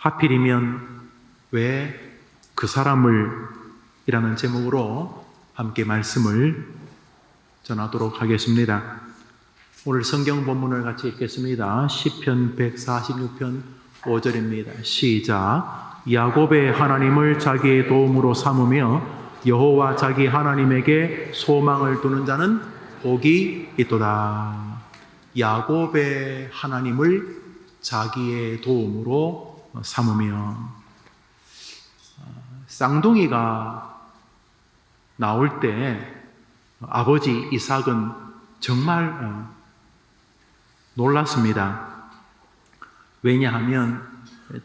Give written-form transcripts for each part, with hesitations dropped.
하필이면 왜 그 사람을 이라는 제목으로 함께 말씀을 전하도록 하겠습니다. 오늘 성경 본문을 같이 읽겠습니다. 시편 146편 5절입니다. 시작. 야곱의 하나님을 자기의 도움으로 삼으며 여호와 자기 하나님에게 소망을 두는 자는 복이 있도다. 야곱의 하나님을 자기의 도움으로 삼으며, 쌍둥이가 나올 때 아버지 이삭은 정말 놀랐습니다. 왜냐하면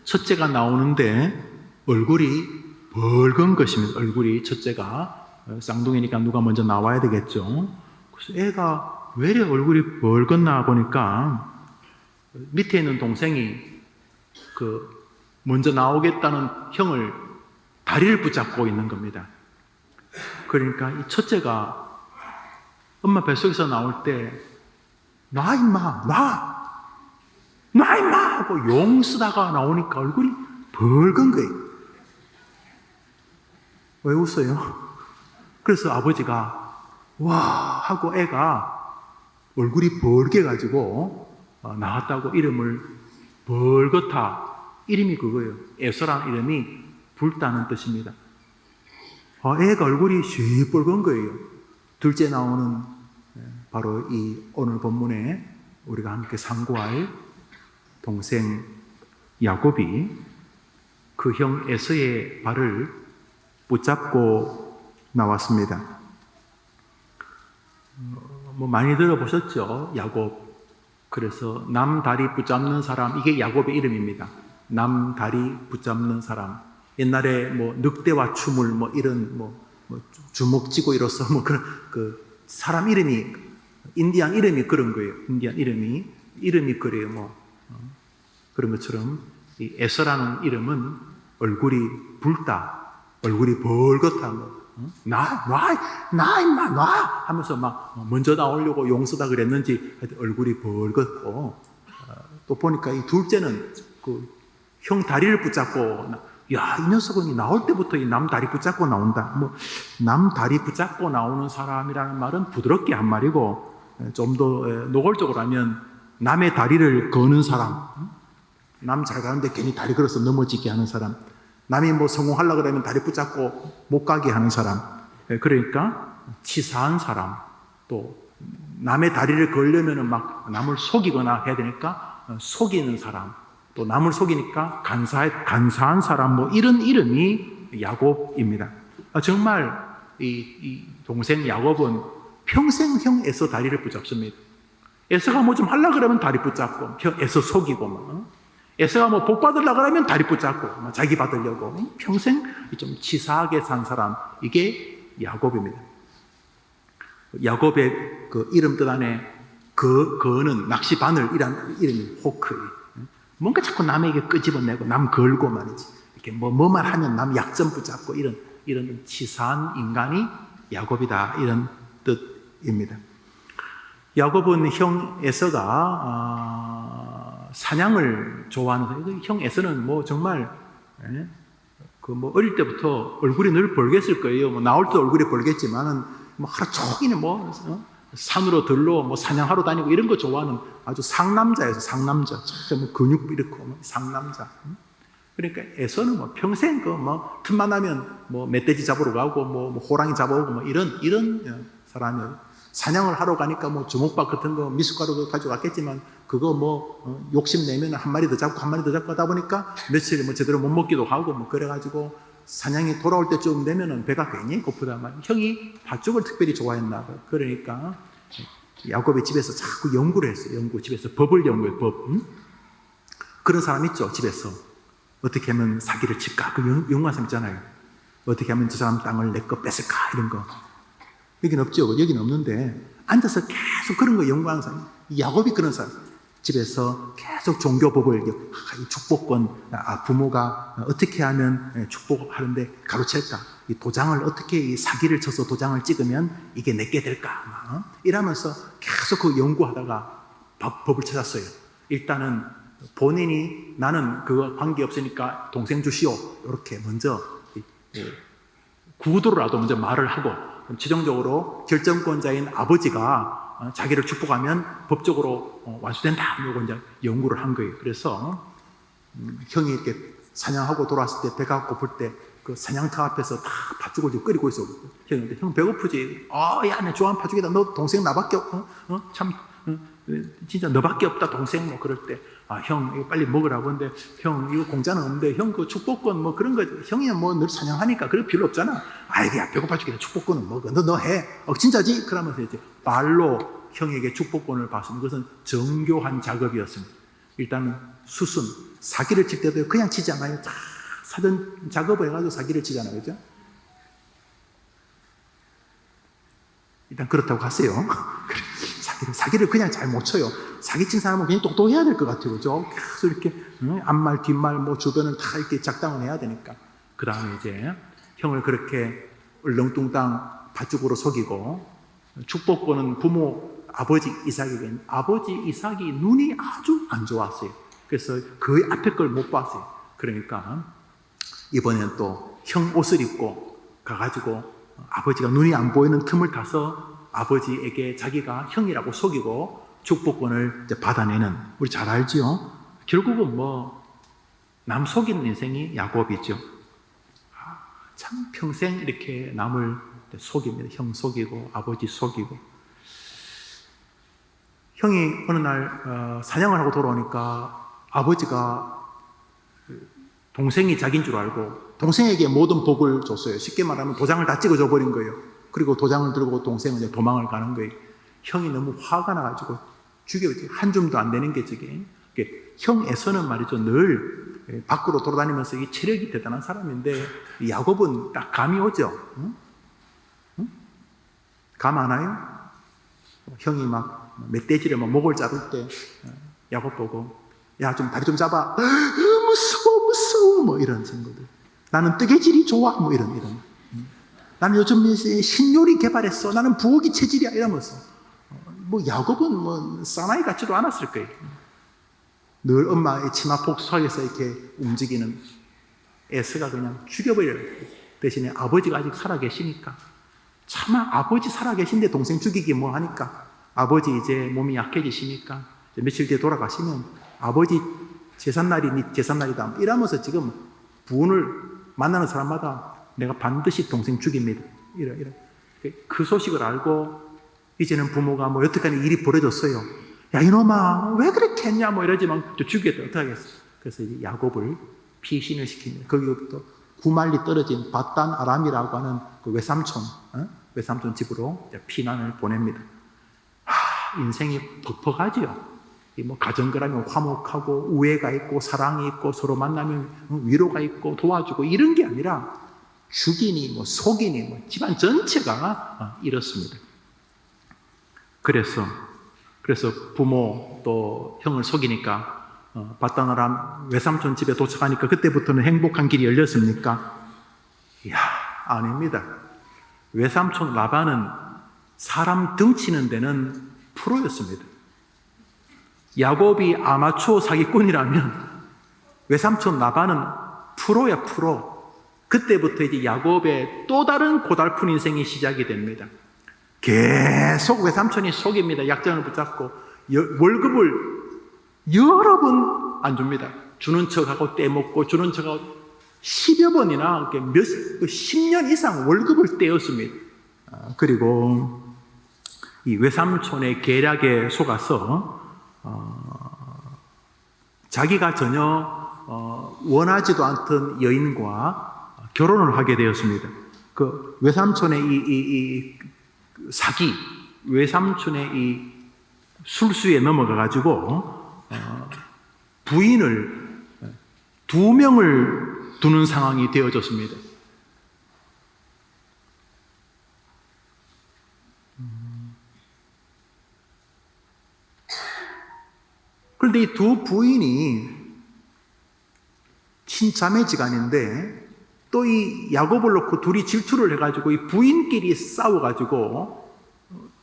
첫째가 나오는데 얼굴이 벌건 것입니다. 얼굴이 첫째가 쌍둥이니까 누가 먼저 나와야 되겠죠. 그래서 애가 왜 이래 얼굴이 벌건나 보니까 밑에 있는 동생이 먼저 나오겠다는 형을 다리를 붙잡고 있는 겁니다. 그러니까 이 첫째가 엄마 뱃속에서 나올 때 놔 임마 놔 임마 하고 용 쓰다가 나오니까 얼굴이 벌건 거예요. 왜 웃어요? 그래서 아버지가 와 하고 애가 얼굴이 벌게 가지고 나왔다고 이름을 벌거타, 이름이 그거예요. 에서라는 이름이 붉다는 뜻입니다. 애가 얼굴이 시뻘건 거예요. 둘째 나오는 바로 이 오늘 본문에 우리가 함께 상고할 동생 야곱이 그 형 에서의 발을 붙잡고 나왔습니다. 많이 들어보셨죠? 야곱. 그래서 남 다리 붙잡는 사람, 이게 야곱의 이름입니다. 남 다리 붙잡는 사람. 옛날에 늑대와 춤을 이런 주먹 쥐고 이로써 그런 사람 이름이, 인디안 이름이 그런 거예요. 인디안 이름이 그래요. 그런 것처럼 이 에서라는 이름은 얼굴이 붉다, 얼굴이 벌겋다, 나 임마 놔 하면서 먼저 나오려고 용 쓰다 그랬는지 얼굴이 벌겋고, 또 보니까 이 둘째는 형 다리를 붙잡고, 야, 이 녀석은 나올 때부터 이 남 다리 붙잡고 나온다. 남 다리 붙잡고 나오는 사람이라는 말은 부드럽게 한 말이고, 좀 더 노골적으로 하면 남의 다리를 거는 사람, 남 잘 가는데 괜히 다리 걸어서 넘어지게 하는 사람, 남이 성공하려고 그러면 다리 붙잡고 못 가게 하는 사람, 그러니까 치사한 사람, 또 남의 다리를 걸려면 남을 속이거나 해야 되니까 속이는 사람, 또 남을 속이니까 간사한 사람, 이런 이름이 야곱입니다. 정말 이 동생 야곱은 평생 형 에서 다리를 붙잡습니다. 에서가 좀 하려고 그러면 다리 붙잡고, 에서 속이고, 에서가 복 받으려고 그러면 다리 붙잡고, 자기 받으려고 평생 좀 치사하게 산 사람, 이게 야곱입니다. 야곱의 이름 뜻 안에 그는 낚시 바늘이란 이름이 호크. 뭔가 자꾸 남에게 끄집어내고 남 걸고 말이지. 이렇게 뭐만 하면 남 약점 붙잡고 이런 치사한 인간이 야곱이다, 이런 뜻입니다. 야곱은 형 에서가 사냥을 좋아하는 사람. 형 에서는 정말 어릴 때부터 얼굴이 늘 벌겠을 거예요. 나올 때 얼굴이 벌겠지만은 하루 종일 산으로 들로 사냥하러 다니고 이런 거 좋아하는 아주 상남자예요. 상남자. 참 근육 이렇고 상남자. 그러니까 에서는 평생 틈만 나면 멧돼지 잡으러 가고 호랑이 잡아오고 이런 사람이에요. 사냥을 하러 가니까 주먹밥 같은 거 미숫가루 가져갔겠지만 그거 욕심 내면 한 마리 더 잡고 한 마리 더 잡고 하다 보니까 며칠 제대로 못 먹기도 하고 그래가지고 사냥이 돌아올 때쯤 되면은 배가 괜히 고프단 말이에요. 형이 팥죽을 특별히 좋아했나 봐요. 그러니까 야곱의 집에서 자꾸 연구를 했어요. 집에서 법을 연구해요. 법. 그런 사람 있죠, 집에서. 어떻게 하면 사기를 칠까? 연구한 사람 있잖아요. 어떻게 하면 저 사람 땅을 내 거 뺏을까? 이런 거. 여기는 없죠. 여기는 없는데 앉아서 계속 그런 거 연구하는 사람. 야곱이 그런 사람. 집에서 계속 종교법을, 축복권, 부모가 어떻게 하면 축복하는데 가로챌까? 이 도장을 어떻게 이 사기를 쳐서 도장을 찍으면 이게 내게 될까? 이러면서 계속 그 연구하다가 법을 찾았어요. 일단은 본인이 나는 그거 관계없으니까 동생 주시오. 이렇게 먼저 구두로라도 먼저 말을 하고 최종적으로 결정권자인 아버지가 자기를 축복하면 법적으로 완수된다. 이거 이제 연구를 한 거예요. 그래서 형이 이렇게 사냥하고 돌아왔을 때 배가 고플 때 그 사냥터 앞에서 다 팥죽을 좀 끓이고 있어. 형인데 형 배고프지? 야, 내 좋아하는 팥죽이다. 너 동생 나밖에 참 진짜 너밖에 없다 동생. 뭐 그럴 때 형 이거 빨리 먹으라고 하는데 형 이거 공짜는 없는데 형 그 축복권 뭐 그런 거 형이 뭐 늘 사냥하니까 그럴 필요 없잖아. 이게 배고파 죽겠다. 축복권은 먹어. 너 해. 진짜지? 그러면서 이제 말로 형에게 축복권을 받습니다. 그것은 정교한 작업이었습니다. 일단 수순 사기를 칠 때도 그냥 치지 않아요. 다 사전 작업을 해가지고 사기를 치잖아요. 그죠? 일단 그렇다고 하세요. 사기를 그냥 잘 못 쳐요. 사기친 사람은 그냥 똑똑해야 될 것 같아요. 그죠? 계속 이렇게 앞말, 뒷말, 뭐 주변을 다 이렇게 작당을 해야 되니까. 그 다음에 이제 형을 그렇게 얼렁뚱땅 팥죽으로 속이고 축복권은 부모 아버지 이삭에게 아버지 이삭이 눈이 아주 안 좋았어요. 그래서 거의 앞에 걸 못 봤어요. 그러니까 이번엔 또 형 옷을 입고 가가지고 아버지가 눈이 안 보이는 틈을 타서 아버지에게 자기가 형이라고 속이고 축복권을 이제 받아내는, 우리 잘 알지요? 결국은 뭐 남 속이는 인생이 야곱이죠. 참 평생 이렇게 남을 속입니다. 형 속이고 아버지 속이고. 형이 어느 날 사냥을 하고 돌아오니까 아버지가 동생이 자기인 줄 알고 동생에게 모든 복을 줬어요. 쉽게 말하면 도장을 다 찍어줘 버린 거예요. 그리고 도장을 들고 동생은 이제 도망을 가는 거예요. 형이 너무 화가 나가지고 죽여버렸지. 한 줌도 안 되는 게 저게. 형에서는 말이죠. 늘 밖으로 돌아다니면서 이 체력이 대단한 사람인데 야곱은 딱 감이 오죠. 응? 감 안 와요? 형이 막 멧돼지를 막 목을 자를 때 야곱 보고 야, 좀 다리 좀 잡아. 무서워 뭐 이런 친구들. 나는 뜨개질이 좋아 뭐 이런. 나는 요즘 신요리 개발했어. 나는 부엌이 체질이야 이러면서 뭐 야곱은 뭐 사나이 같지도 않았을 거예요. 늘 엄마의 치마 폭삭에서 이렇게 움직이는 에스가 그냥 죽여버려요. 대신에 아버지가 아직 살아계시니까 차마 아버지 살아계신데 동생 죽이기 뭐 하니까 아버지 이제 몸이 약해지시니까 이제 며칠 뒤에 돌아가시면 아버지 제삿날이 네 제삿날이다 이러면서 지금 부운을 만나는 사람마다 내가 반드시 동생 죽입니다. 이런. 그 소식을 알고 이제는 부모가 뭐 여태까지 일이 벌어졌어요. 야 이놈아 왜 그렇게 했냐 뭐 이러지만 죽이겠다 어떡하겠어. 그래서 이제 야곱을 피신을 시킵니다. 거기부터 구말리 떨어진 바단 아람이라고 하는 그 외삼촌 집으로 피난을 보냅니다. 인생이 퍽퍽하지요. 뭐 가정그라면 화목하고 우애가 있고 사랑이 있고 서로 만나면 위로가 있고 도와주고 이런 게 아니라 죽이니 뭐 속이니 뭐 집안 전체가 이렇습니다. 그래서 부모 또 형을 속이니까 바다나람 외삼촌 집에 도착하니까 그때부터는 행복한 길이 열렸습니까? 이야, 아닙니다. 외삼촌 라반은 사람 등치는 데는 프로였습니다. 야곱이 아마추어 사기꾼이라면 외삼촌 라반은 프로야, 프로. 그때부터 이제 야곱의 또 다른 고달픈 인생이 시작이 됩니다. 계속 외삼촌이 속입니다. 약점을 붙잡고 월급을 여러 번 안 줍니다. 주는 척하고 떼먹고 주는 척하고 10여 번이나 10년 이상 월급을 떼었습니다. 그리고 이 외삼촌의 계략에 속아서 자기가 전혀 원하지도 않던 여인과 결혼을 하게 되었습니다. 그 외삼촌의 이 사기, 외삼촌의 이 술수에 넘어가 가지고 부인을 2명을 두는 상황이 되어졌습니다. 그런데 이 두 부인이 친자매지간인데 또 이 야곱을 놓고 둘이 질투를 해가지고 이 부인끼리 싸워가지고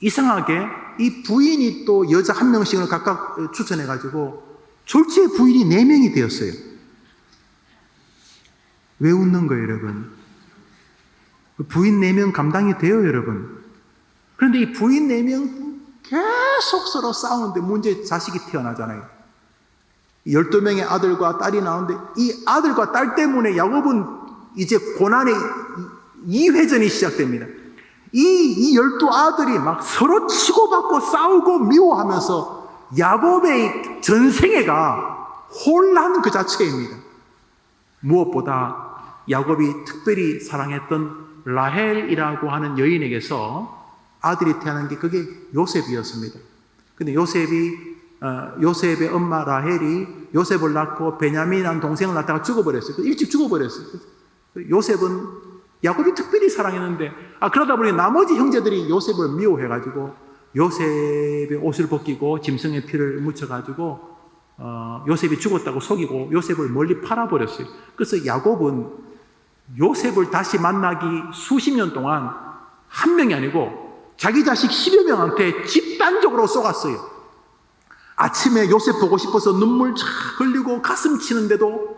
이상하게 이 부인이 또 여자 한 명씩을 각각 추천해가지고 졸지의 부인이 4명이 되었어요. 왜 웃는 거예요, 여러분? 부인 4명 감당이 돼요, 여러분? 그런데 이 부인 4명 계속 서로 싸우는데 문제 자식이 태어나잖아요. 12명의 아들과 딸이 나오는데 이 아들과 딸 때문에 야곱은 이제 고난의 2회전이 시작됩니다. 이 12아들이 막 서로 치고받고 싸우고 미워하면서 야곱의 전생애가 혼란 그 자체입니다. 무엇보다 야곱이 특별히 사랑했던 라헬이라고 하는 여인에게서 아들이 태어난 게 그게 요셉이었습니다. 근데 요셉의 엄마 라헬이 요셉을 낳고 베냐민이라는 동생을 낳다가 죽어버렸어요. 일찍 죽어버렸어요. 요셉은 야곱이 특별히 사랑했는데 그러다 보니 나머지 형제들이 요셉을 미워해가지고 요셉의 옷을 벗기고 짐승의 피를 묻혀가지고 요셉이 죽었다고 속이고 요셉을 멀리 팔아버렸어요. 그래서 야곱은 요셉을 다시 만나기 수십 년 동안 한 명이 아니고 자기 자식 10여 명한테 집단적으로 쏘갔어요. 아침에 요셉 보고 싶어서 눈물 쫙 흘리고 가슴 치는데도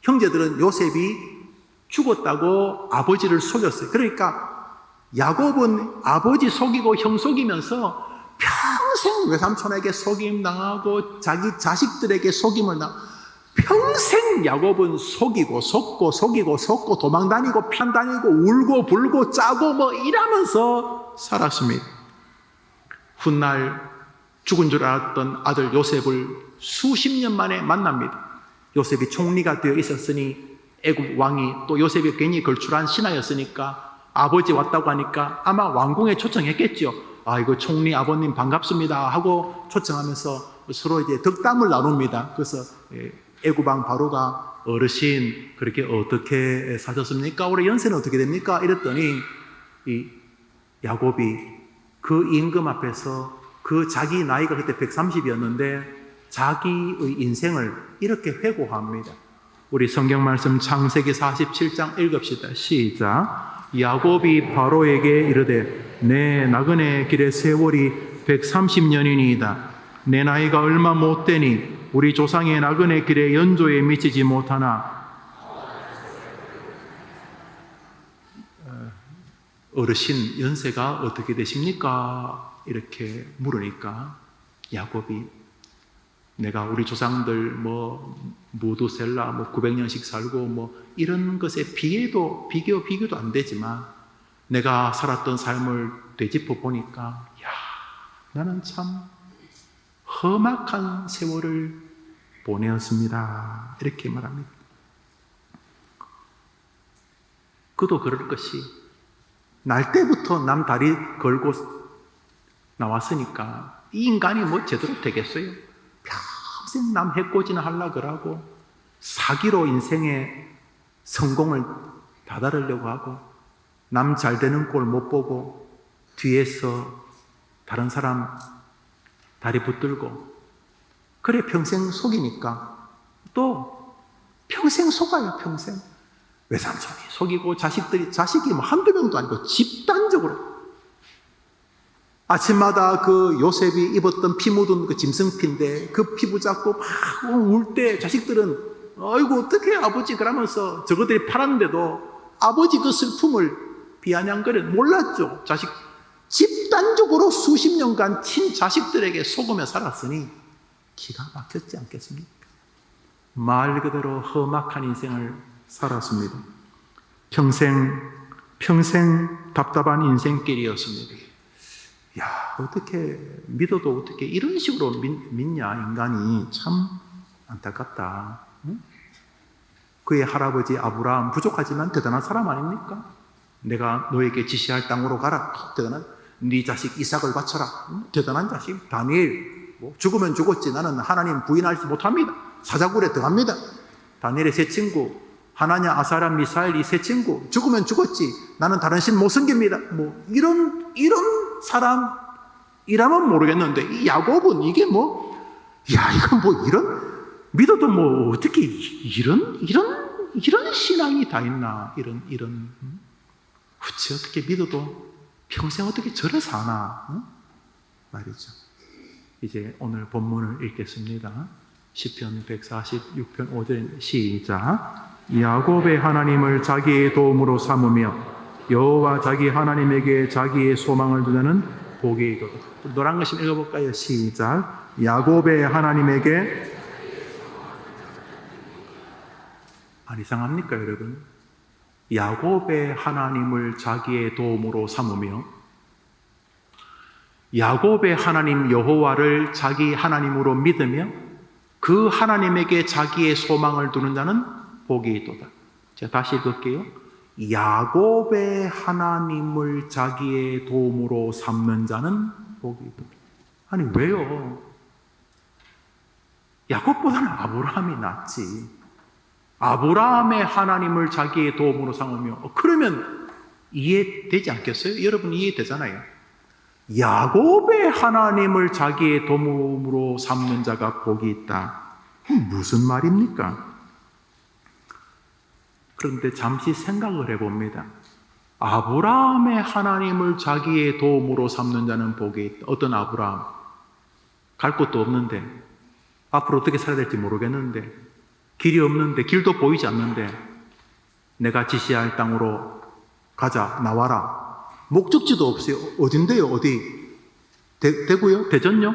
형제들은 요셉이 죽었다고 아버지를 속였어요. 그러니까 야곱은 아버지 속이고 형 속이면서 평생 외삼촌에게 속임 당하고 자기 자식들에게 속임을 평생 야곱은 속이고 속고 도망다니고 편다니고 울고 불고 짜고 뭐 이러면서 살았습니다. 훗날 죽은 줄 알았던 아들 요셉을 수십 년 만에 만납니다. 요셉이 총리가 되어 있었으니 애굽 왕이 또 요셉이 괜히 걸출한 신하였으니까 아버지 왔다고 하니까 아마 왕궁에 초청했겠죠. 이거 총리 아버님 반갑습니다 하고 초청하면서 서로 이제 덕담을 나눕니다. 그래서 애굽 왕 바로가 어르신 그렇게 어떻게 사셨습니까? 올해 연세는 어떻게 됩니까? 이랬더니 이 야곱이 그 임금 앞에서 그 자기 나이가 그때 130이었는데 자기의 인생을 이렇게 회고합니다. 우리 성경 말씀 창세기 47장 읽읍시다. 시작. 야곱이 바로에게 이르되 내 나그네 길의 세월이 130년이니이다. 내 나이가 얼마 못 되니 우리 조상의 나그네 길의 연조에 미치지 못하나 어르신 연세가 어떻게 되십니까? 이렇게 물으니까 야곱이 내가 우리 조상들 무두셀라 900년씩 살고 이런 것에 비교도 안 되지만 내가 살았던 삶을 되짚어 보니까 나는 참 험악한 세월을 보내었습니다. 이렇게 말합니다. 그도 그럴 것이 날 때부터 남 다리 걸고 나왔으니까 이 인간이 제대로 되겠어요? 평생 남 해코지나 하려고 그러고 사기로 인생의 성공을 다다르려고 하고 남 잘 되는 꼴 못 보고 뒤에서 다른 사람 다리 붙들고 그래 평생 속이니까 또 평생 속아요. 평생 외삼촌이 속이고 자식이 한두 명도 아니고 집단적으로 아침마다 그 요셉이 입었던 피 묻은 그 짐승피인데 그 피 붙잡고 막 울 때 자식들은 아이고 어떡해 아버지 그러면서 저것들이 팔았는데도 아버지 그 슬픔을 비아냥거려 몰랐죠. 집단적으로 수십 년간 친자식들에게 속으며 살았으니 기가 막혔지 않겠습니까? 말 그대로 험악한 인생을 살았습니다. 평생 답답한 인생길이었습니다. 어떻게 믿어도 어떻게 이런 식으로 믿냐 인간이 참 안타깝다. 그의 할아버지 아브라함 부족하지만 대단한 사람 아닙니까? 내가 너에게 지시할 땅으로 가라. 대단한 네 자식 이삭을 바쳐라. 대단한 자식. 다니엘 죽으면 죽었지 나는 하나님 부인하지 못합니다. 사자굴에 들어갑니다. 다니엘의 세 친구 하나냐 아사랴 미사엘 이 세 친구 죽으면 죽었지 나는 다른 신 못 섬깁니다. 이런 사람이라면 모르겠는데 이 야곱은 이게 이건 이런 믿어도 어떻게 이런 신앙이 다 있나 이런 어찌 어떻게 믿어도 평생 어떻게 저래 사나 말이죠. 이제 오늘 본문을 읽겠습니다. 시편 146편 5절 시작. 야곱의 하나님을 자기의 도움으로 삼으며 여호와 자기 하나님에게 자기의 소망을 두자는 복이 있도다. 노란 글씨 읽어볼까요? 시작. 야곱의 하나님에게. 안 이상합니까 여러분? 야곱의 하나님을 자기의 도움으로 삼으며 야곱의 하나님 여호와를 자기 하나님으로 믿으며 그 하나님에게 자기의 소망을 두는 자는 복이 있도다. 제가 다시 읽을게요. 야곱의 하나님을 자기의 도움으로 삼는 자는 복이 있도다. 아니 왜요? 야곱보다는 아브라함이 낫지. 아브라함의 하나님을 자기의 도움으로 삼으며 그러면 이해되지 않겠어요? 여러분 이해되잖아요. 야곱의 하나님을 자기의 도움으로 삼는 자가 복이 있다. 무슨 말입니까? 그런데 잠시 생각을 해봅니다. 아브라함의 하나님을 자기의 도움으로 삼는 자는 복이 있다. 어떤 아브라함? 갈 곳도 없는데 앞으로 어떻게 살아야 될지 모르겠는데 길이 없는데 길도 보이지 않는데 내가 지시할 땅으로 가자 나와라. 목적지도 없어요. 어딘데요? 어디? 대구요? 대전요?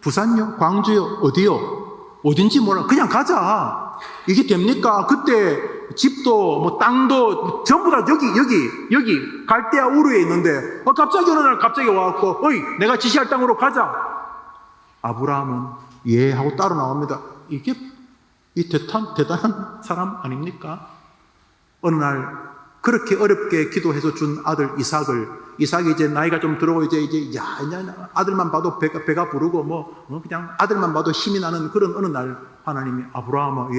부산요? 광주요? 어디요? 어딘지 몰라. 그냥 가자. 이게 됩니까? 그때 집도 뭐 땅도 전부 다 여기 갈대아 우르에 있는데 갑자기 어느 날 갑자기 와갖고 어이 내가 지시할 땅으로 가자. 아브라함은 예 하고 따로 나옵니다. 이게 이 대단한 사람 아닙니까? 어느 날 그렇게 어렵게 기도해서 준 아들 이삭이 이제 나이가 좀 들어오고 이제 아들만 봐도 배가 부르고 그냥 아들만 봐도 힘이 나는 그런 어느 날 하나님이 아브라함아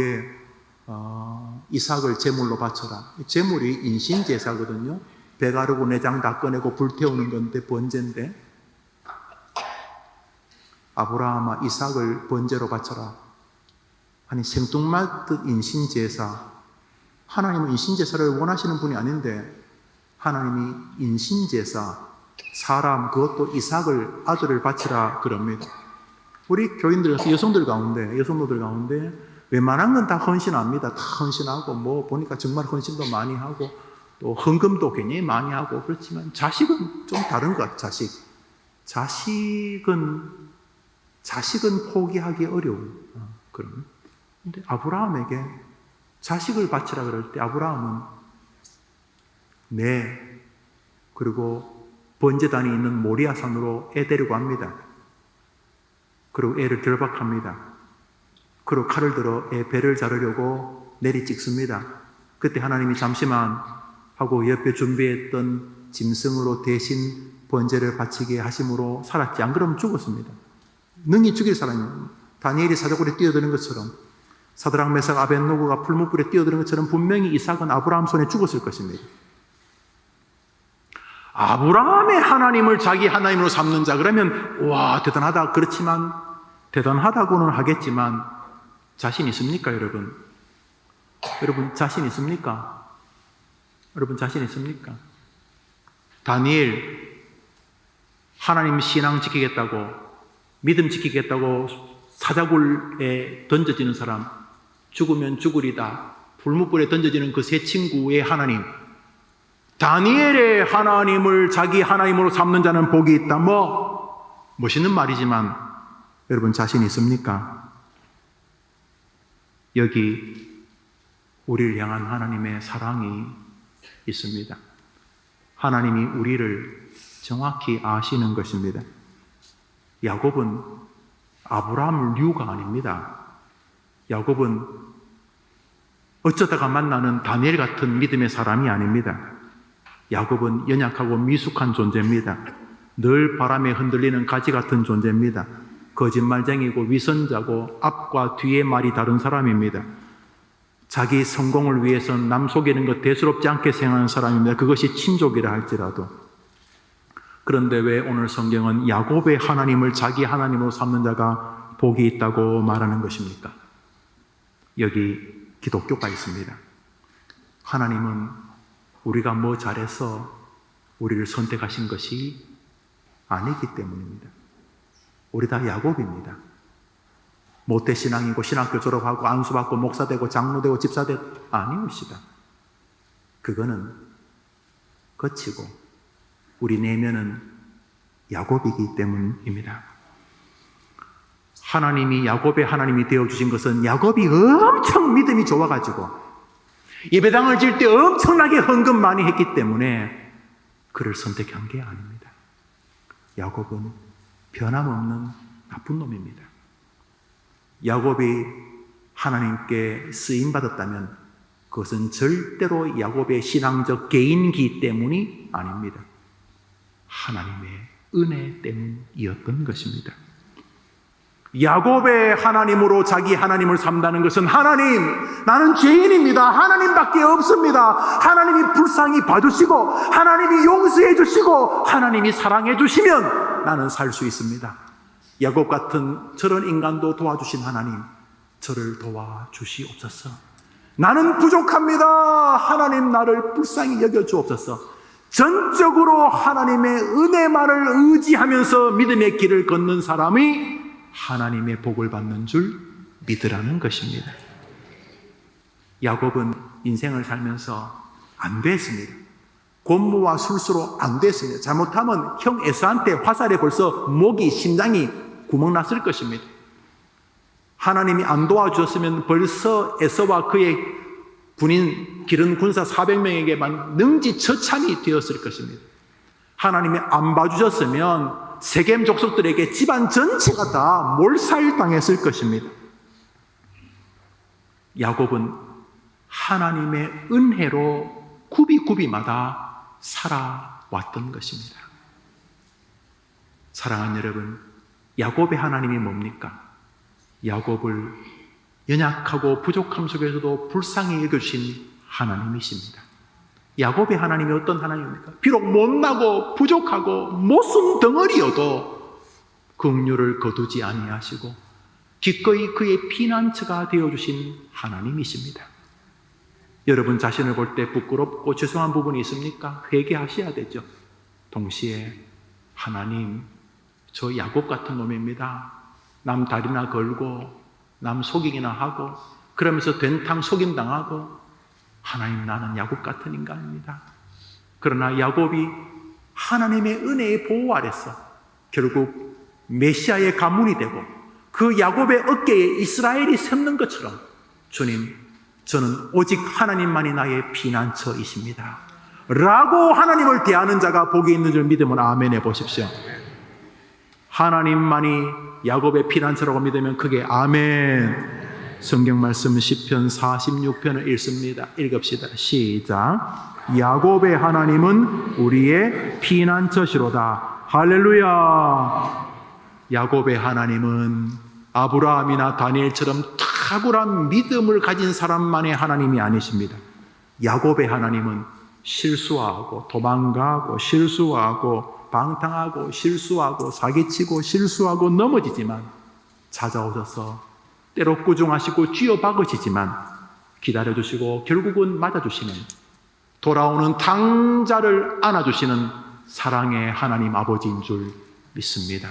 이삭을 제물로 바쳐라. 제물이 인신제사거든요. 배 가르고 내장 다 꺼내고 불태우는 건데 번제인데 아브라함아 이삭을 번제로 바쳐라. 아니 생뚱맞듯 인신제사. 하나님은 인신제사를 원하시는 분이 아닌데 하나님이 인신제사 사람 그것도 이삭을 아들을 바치라 그럽니다. 우리 교인들 여성들 가운데 웬만한 건 다 헌신합니다. 다 헌신하고 보니까 정말 헌신도 많이 하고 또 헌금도 굉장히 많이 하고 그렇지만 자식은 좀 다른 것 같아요. 자식은 포기하기 어려운 그런. 근데 아브라함에게 자식을 바치라 그럴 때 아브라함은 그리고 번제단이 있는 모리아산으로 애 데리고 갑니다. 그리고 애를 결박합니다. 그리고 칼을 들어 애 배를 자르려고 내리 찍습니다. 그때 하나님이 잠시만 하고 옆에 준비했던 짐승으로 대신 번제를 바치게 하심으로 살았지. 안 그러면 죽었습니다. 능히 죽일 사람이에요. 다니엘이 사자굴에 뛰어드는 것처럼 사드락 메삭 아벳노고가 풀무불에 뛰어드는 것처럼 분명히 이삭은 아브라함 손에 죽었을 것입니다. 아브라함의 하나님을 자기 하나님으로 삼는 자 그러면 와 대단하다. 그렇지만 대단하다고는 하겠지만 자신 있습니까 여러분? 여러분 자신 있습니까? 다니엘 하나님 신앙 지키겠다고 믿음 지키겠다고 사자굴에 던져지는 사람 죽으면 죽으리다. 불무불에 던져지는 그 세 친구의 하나님 다니엘의 하나님을 자기 하나님으로 삼는 자는 복이 있다. 멋있는 말이지만 여러분 자신 있습니까? 여기 우리를 향한 하나님의 사랑이 있습니다. 하나님이 우리를 정확히 아시는 것입니다. 야곱은 아브라함류가 아닙니다. 야곱은 어쩌다가 만나는 다니엘 같은 믿음의 사람이 아닙니다. 야곱은 연약하고 미숙한 존재입니다. 늘 바람에 흔들리는 가지 같은 존재입니다. 거짓말쟁이고 위선자고 앞과 뒤의 말이 다른 사람입니다. 자기 성공을 위해서는 남 속이는 것 대수롭지 않게 생각하는 사람입니다. 그것이 친족이라 할지라도. 그런데 왜 오늘 성경은 야곱의 하나님을 자기 하나님으로 삼는 자가 복이 있다고 말하는 것입니까? 여기 기독교가 있습니다. 하나님은 우리가 뭐 잘해서 우리를 선택하신 것이 아니기 때문입니다. 우리 다 야곱입니다. 모태신앙이고 신학교 졸업하고 안수받고 목사되고 장로되고 집사되고 아니옵시다. 그거는 거치고 우리 내면은 야곱이기 때문입니다. 하나님이 야곱의 하나님이 되어주신 것은 야곱이 엄청 믿음이 좋아가지고 예배당을 지을 때 엄청나게 헌금 많이 했기 때문에 그를 선택한 게 아닙니다. 야곱은 변함없는 나쁜 놈입니다. 야곱이 하나님께 쓰임받았다면 그것은 절대로 야곱의 신앙적 개인기 때문이 아닙니다. 하나님의 은혜 때문이었던 것입니다. 야곱의 하나님으로 자기 하나님을 삼다는 것은 하나님, 나는 죄인입니다. 하나님밖에 없습니다. 하나님이 불쌍히 봐주시고 하나님이 용서해 주시고 하나님이 사랑해 주시면 나는 살 수 있습니다. 야곱 같은 저런 인간도 도와주신 하나님, 저를 도와주시옵소서. 나는 부족합니다. 하나님 나를 불쌍히 여겨주옵소서. 전적으로 하나님의 은혜만을 의지하면서 믿음의 길을 걷는 사람이 하나님의 복을 받는 줄 믿으라는 것입니다. 야곱은 인생을 살면서 안 됐습니다. 곤모와 술수로 안 됐습니다. 잘못하면 형 에서한테 화살에 벌써 목이 심장이 구멍 났을 것입니다. 하나님이 안 도와주었으면 벌써 에서와 그의 군인 기른 군사 400명에게만 능지처참이 되었을 것입니다. 하나님이 안 봐주셨으면 세겜 족속들에게 집안 전체가 다 몰살당했을 것입니다. 야곱은 하나님의 은혜로 굽이굽이마다 살아왔던 것입니다. 사랑하는 여러분, 야곱의 하나님이 뭡니까? 야곱을 연약하고 부족함 속에서도 불쌍히 여겨주신 하나님이십니다. 야곱의 하나님이 어떤 하나님입니까? 비록 못나고 부족하고 못쓴 덩어리여도 긍휼을 거두지 아니하시고 기꺼이 그의 피난처가 되어주신 하나님이십니다. 여러분 자신을 볼 때 부끄럽고 죄송한 부분이 있습니까? 회개하셔야 되죠. 동시에 하나님, 저 야곱 같은 놈입니다. 남 다리나 걸고 남 속이기나 하고 그러면서 된탕 속임당하고 하나님, 나는 야곱 같은 인간입니다. 그러나 야곱이 하나님의 은혜의 보호 아래서 결국 메시아의 가문이 되고 그 야곱의 어깨에 이스라엘이 섰는 것처럼 주님, 저는 오직 하나님만이 나의 피난처이십니다 라고 하나님을 대하는 자가 복이 있는 줄 믿으면 아멘 해보십시오. 하나님만이 야곱의 피난처라고 믿으면 크게 아멘. 성경 말씀 시편 46편을 읽습니다. 읽읍시다. 시작. 야곱의 하나님은 우리의 피난처시로다. 할렐루야. 야곱의 하나님은 아브라함이나 다니엘처럼 탁월한 믿음을 가진 사람만의 하나님이 아니십니다. 야곱의 하나님은 실수하고 도망가고 실수하고 방탕하고 실수하고 사기치고 실수하고 넘어지지만 찾아오셔서 때로 꾸중하시고 쥐어박으시지만 기다려주시고 결국은 맞아주시는, 돌아오는 탕자를 안아주시는 사랑의 하나님 아버지인 줄 믿습니다.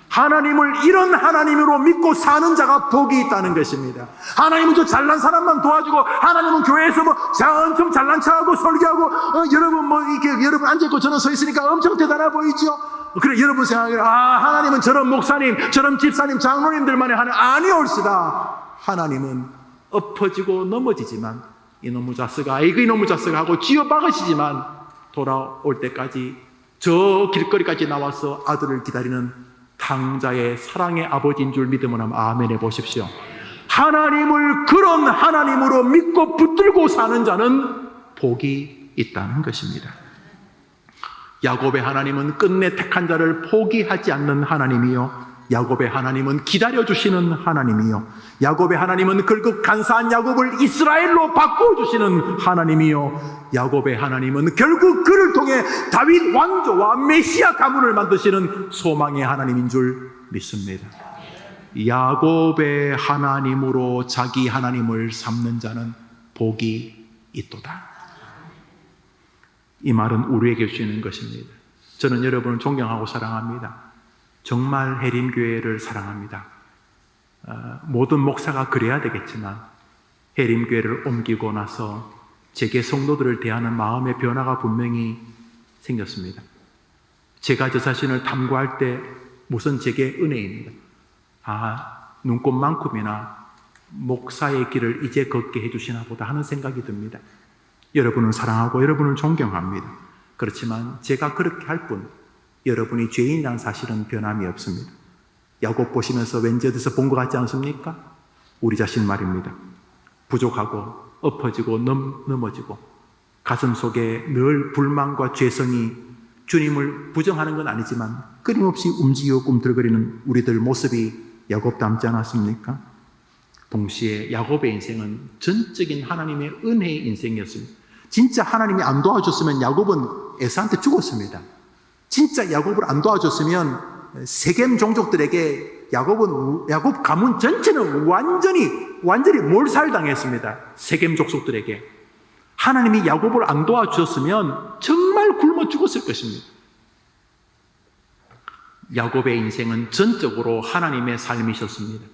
하나님을 이런 하나님으로 믿고 사는 자가 복이 있다는 것입니다. 하나님은 저 잘난 사람만 도와주고, 하나님은 교회에서 엄청 잘난 척하고 설교하고, 여러분 이렇게 여러분 앉아있고 저는 서 있으니까 엄청 대단해 보이죠? 그래, 여러분 생각해요. 하나님은 저런 목사님, 저런 집사님, 장로님들만의 하나님 아니올시다. 하나님은 엎어지고 넘어지지만 이놈의 자스가 이놈의 자스가 하고 쥐어박으시지만 돌아올 때까지 저 길거리까지 나와서 아들을 기다리는 탕자의 사랑의 아버지인 줄 믿으면 아멘 해보십시오. 하나님을 그런 하나님으로 믿고 붙들고 사는 자는 복이 있다는 것입니다. 야곱의 하나님은 끝내 택한 자를 포기하지 않는 하나님이요, 야곱의 하나님은 기다려주시는 하나님이요, 야곱의 하나님은 결국 간사한 야곱을 이스라엘로 바꿔주시는 하나님이요, 야곱의 하나님은 결국 그를 통해 다윗 왕조와 메시아 가문을 만드시는 소망의 하나님인 줄 믿습니다. 야곱의 하나님으로 자기 하나님을 삼는 자는 복이 있도다. 이 말은 우리에게 주시는 것입니다. 저는 여러분을 존경하고 사랑합니다. 정말 해림교회를 사랑합니다. 모든 목사가 그래야 되겠지만 해림교회를 옮기고 나서 제게 성도들을 대하는 마음의 변화가 분명히 생겼습니다. 제가 저 자신을 탐구할 때 우선 제게 은혜입니다. 눈꽃만큼이나 목사의 길을 이제 걷게 해주시나 보다 하는 생각이 듭니다. 여러분을 사랑하고 여러분을 존경합니다. 그렇지만 제가 그렇게 할 뿐 여러분이 죄인이라는 사실은 변함이 없습니다. 야곱 보시면서 왠지 어디서 본 것 같지 않습니까? 우리 자신 말입니다. 부족하고 엎어지고 넘어지고 가슴 속에 늘 불만과 죄성이 주님을 부정하는 건 아니지만 끊임없이 움직이고 꿈틀거리는 우리들 모습이 야곱 닮지 않았습니까? 동시에 야곱의 인생은 전적인 하나님의 은혜의 인생이었습니다. 진짜 하나님이 안 도와줬으면 야곱은 에사한테 죽었습니다. 진짜 야곱을 안 도와줬으면 세겜 종족들에게 야곱 가문 전체는 완전히 몰살당했습니다. 세겜 족속들에게. 하나님이 야곱을 안 도와주셨으면 정말 굶어 죽었을 것입니다. 야곱의 인생은 전적으로 하나님의 삶이셨습니다.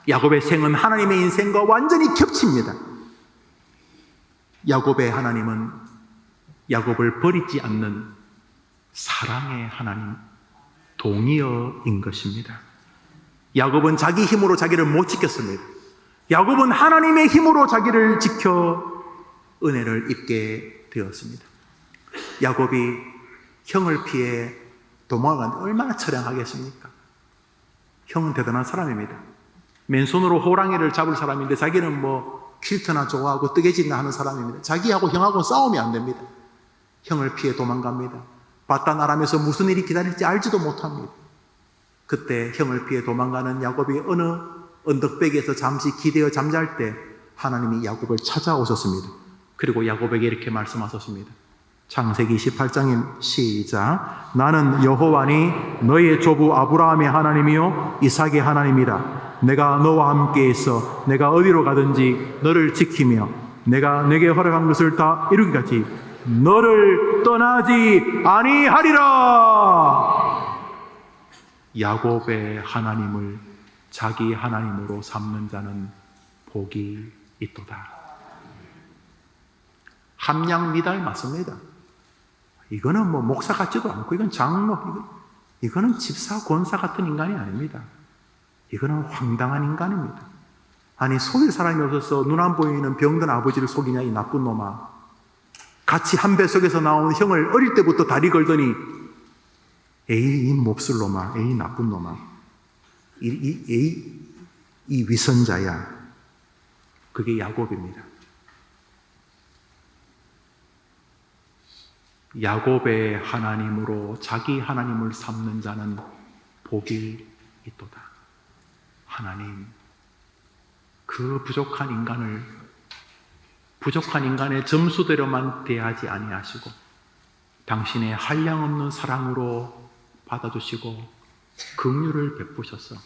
야곱의 생은 하나님의 인생과 완전히 겹칩니다. 야곱의 하나님은 야곱을 버리지 않는 사랑의 하나님, 동의어인 것입니다. 야곱은 자기 힘으로 자기를 못 지켰습니다. 야곱은 하나님의 힘으로 자기를 지켜 은혜를 입게 되었습니다. 야곱이 형을 피해 도망가는데 얼마나 처량하겠습니까? 형은 대단한 사람입니다. 맨손으로 호랑이를 잡을 사람인데 자기는 퀼트나 좋아하고 뜨개질이나 하는 사람입니다. 자기하고 형하고 싸우면 안 됩니다. 형을 피해 도망갑니다. 바단 아람에서 무슨 일이 기다릴지 알지도 못합니다. 그때 형을 피해 도망가는 야곱이 어느 언덕배기에서 잠시 기대어 잠잘 때 하나님이 야곱을 찾아오셨습니다. 그리고 야곱에게 이렇게 말씀하셨습니다. 창세기 18장인 시작. 나는 여호와니 너의 조부 아브라함의 하나님이요 이삭의 하나님이라. 내가 너와 함께 있어 내가 어디로 가든지 너를 지키며 내가 내게 허락한 것을 다 이루기까지 너를 떠나지 아니하리라. 야곱의 하나님을 자기 하나님으로 삼는 자는 복이 있도다. 함량 미달 맞습니다. 이거는 목사 같지도 않고 이건 장로, 이거는 집사, 권사 같은 인간이 아닙니다. 이거는 황당한 인간입니다. 아니 속일 사람이 없어서 눈 안 보이는 병든 아버지를 속이냐 이 나쁜 놈아. 같이 한 배 속에서 나온 형을 어릴 때부터 다리 걸더니 에이 이 몹쓸 놈아, 에이 나쁜 놈아, 이 위선자야. 그게 야곱입니다. 야곱의 하나님으로 자기 하나님을 삼는 자는 복이 있도다. 하나님, 그 부족한 인간의 점수대로만 대하지 아니하시고 당신의 한량없는 사랑으로 받아주시고 긍휼을 베푸셔서